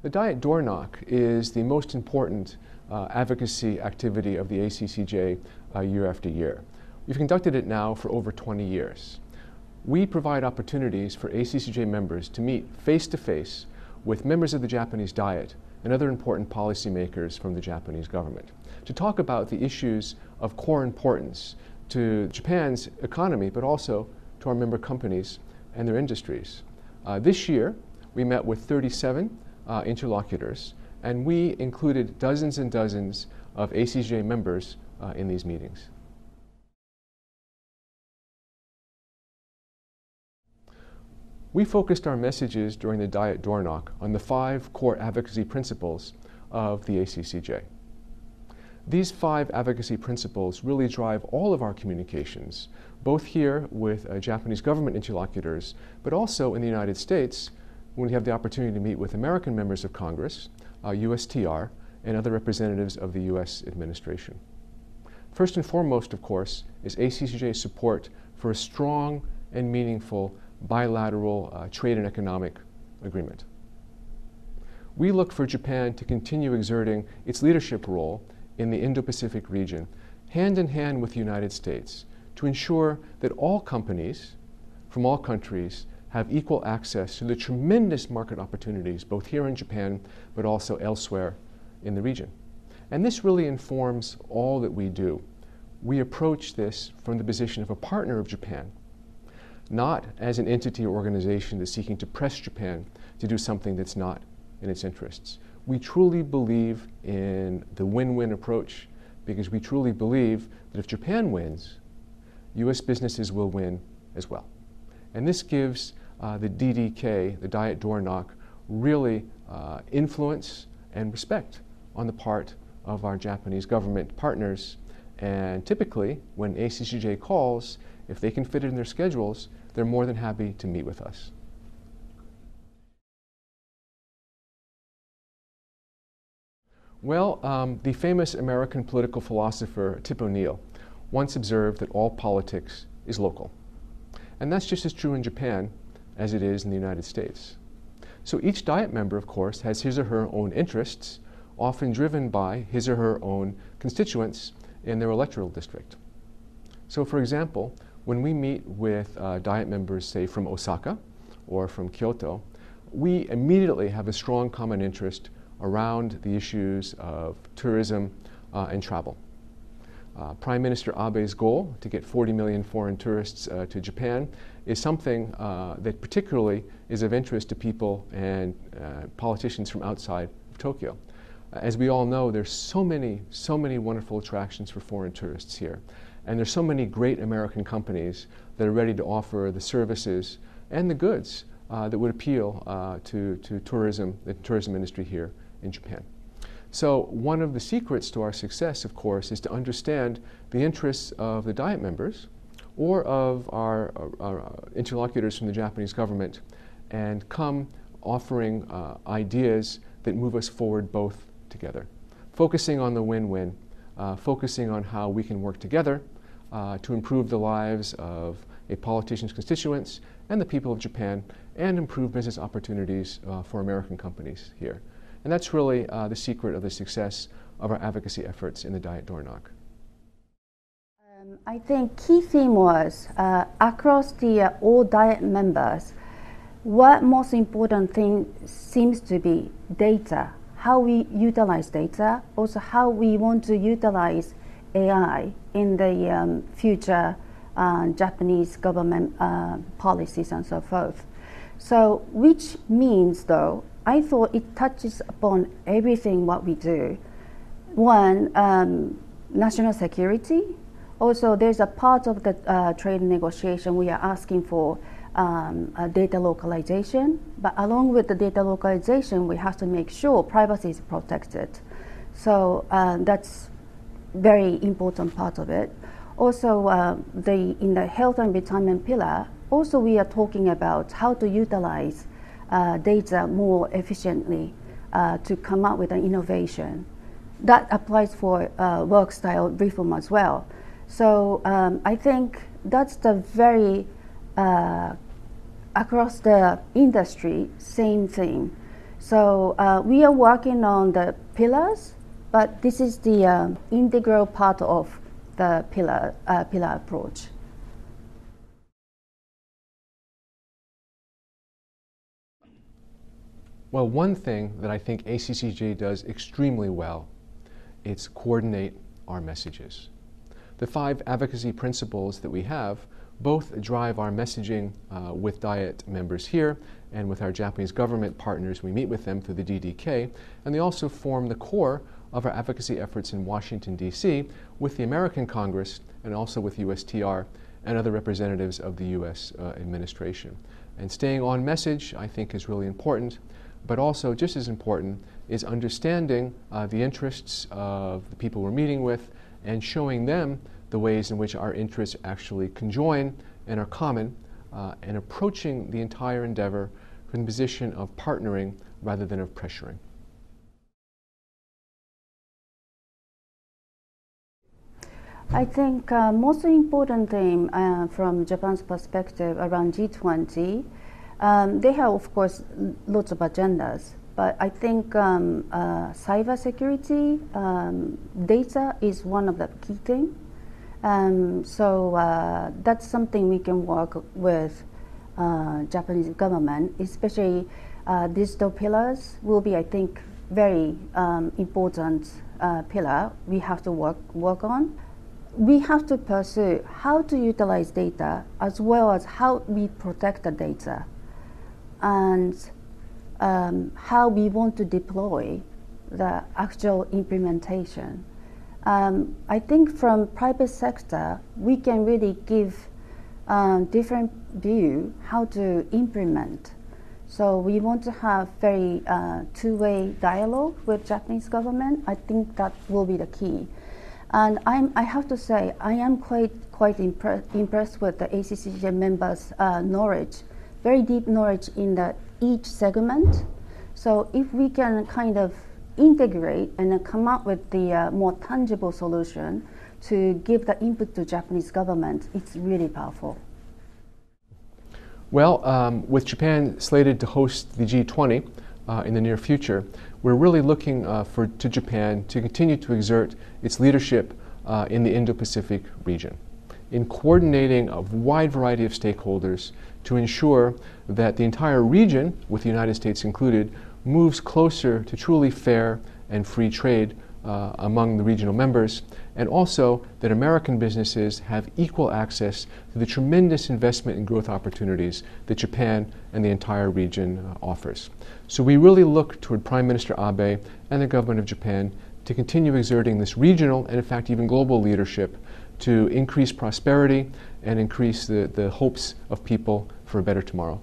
The Diet Doorknock is the most important advocacy activity of the ACCJ year after year. We've conducted it now for over 20 years. We provide opportunities for ACCJ members to meet face-to-face with members of the Japanese Diet and other important policymakers from the Japanese government to talk about the issues of core importance to Japan's economy, but also to our member companies and their industries. This year, we met with 37 interlocutors, and we included dozens and dozens of ACCJ members in these meetings. We focused our messages during the Diet Doorknock on the 5 core advocacy principles of the ACCJ. These 5 advocacy principles really drive all of our communications, both here with Japanese government interlocutors, but also in the United States when we have the opportunity to meet with American members of Congress, USTR, and other representatives of the U.S. administration. First and foremost, of course, is ACCJ's support for a strong and meaningful bilateral trade and economic agreement. We look for Japan to continue exerting its leadership role in the Indo-Pacific region, hand in hand with the United States, to ensure that all companies from all countries have equal access to the tremendous market opportunities, both here in Japan, but also elsewhere in the region. And this really informs all that we do. We approach this from the position of a partner of Japan, not as an entity or organization that's seeking to press Japan to do something that's not in its interests. We truly believe in the win-win approach because we truly believe that if Japan wins, U.S. businesses will win as well. And this gives the DDK, the Diet Doorknock, really influence and respect on the part of our Japanese government partners. And typically, when ACCJ calls, if they can fit it in their schedules, they're more than happy to meet with us. Well, the famous American political philosopher Tip O'Neill once observed that all politics is local. And that's just as true in Japan as it is in the United States. So each Diet member, of course, has his or her own interests, often driven by his or her own constituents in their electoral district. So for example, when we meet with Diet members, say, from Osaka or from Kyoto, we immediately have a strong common interest around the issues of tourism and travel. Prime Minister Abe's goal to get 40 million foreign tourists to Japan is something that particularly is of interest to people and politicians from outside of Tokyo. As we all know, there's so many wonderful attractions for foreign tourists here. And there's so many great American companies that are ready to offer the services and the goods that would appeal to tourism, the tourism industry here in Japan. So one of the secrets to our success, of course, is to understand the interests of the Diet members or of our interlocutors from the Japanese government and come offering ideas that move us forward both together, focusing on the win-win, focusing on how we can work together to improve the lives of a politician's constituents and the people of Japan and improve business opportunities for American companies here. And that's really the secret of the success of our advocacy efforts in the Diet Doorknock. I think key theme was across the all Diet members, what most important thing seems to be data, how we utilize data, also how we want to utilize AI in the future Japanese government policies and so forth. So which means though, I thought it touches upon everything what we do. One, national security. Also, there's a part of the trade negotiation we are asking for data localization. But along with the data localization, we have to make sure privacy is protected. So that's very important part of it. Also, in the health and retirement pillar, also we are talking about how to utilize data more efficiently to come up with an innovation. That applies for work style reform as well. So I think that's the very, across the industry, same thing. So we are working on the pillars, but this is the integral part of the pillar approach. Well, one thing that I think ACCJ does extremely well is coordinate our messages. The 5 advocacy principles that we have both drive our messaging with Diet members here and with our Japanese government partners. We meet with them through the DDK, and they also form the core of our advocacy efforts in Washington, D.C. with the American Congress and also with USTR and other representatives of the U.S. administration. And staying on message, I think, is really important, but also just as important is understanding the interests of the people we're meeting with and showing them the ways in which our interests actually conjoin and are common, and approaching the entire endeavor from the position of partnering rather than of pressuring. I think most important thing from Japan's perspective around G20, they have, of course, lots of agendas, but I think cybersecurity, data is one of the key things. So that's something we can work with Japanese government, especially digital pillars will be, I think, very important pillar we have to work on. We have to pursue how to utilize data as well as how we protect the data and how we want to deploy the actual implementation. I think from private sector, we can really give different view how to implement. So we want to have very two-way dialogue with Japanese government. I think that will be the key. And I have to say, I am quite impressed with the ACCJ members' knowledge, very deep knowledge in each segment. So if we can kind of integrate and then come up with the more tangible solution to give the input to Japanese government, it's really powerful. Well, with Japan slated to host the G20 in the near future, we're really looking to Japan to continue to exert its leadership in the Indo-Pacific region, in coordinating a wide variety of stakeholders to ensure that the entire region, with the United States included, moves closer to truly fair and free trade among the regional members, and also that American businesses have equal access to the tremendous investment and growth opportunities that Japan and the entire region offers. So we really look toward Prime Minister Abe and the government of Japan to continue exerting this regional and in fact even global leadership to increase prosperity and increase the hopes of people for a better tomorrow.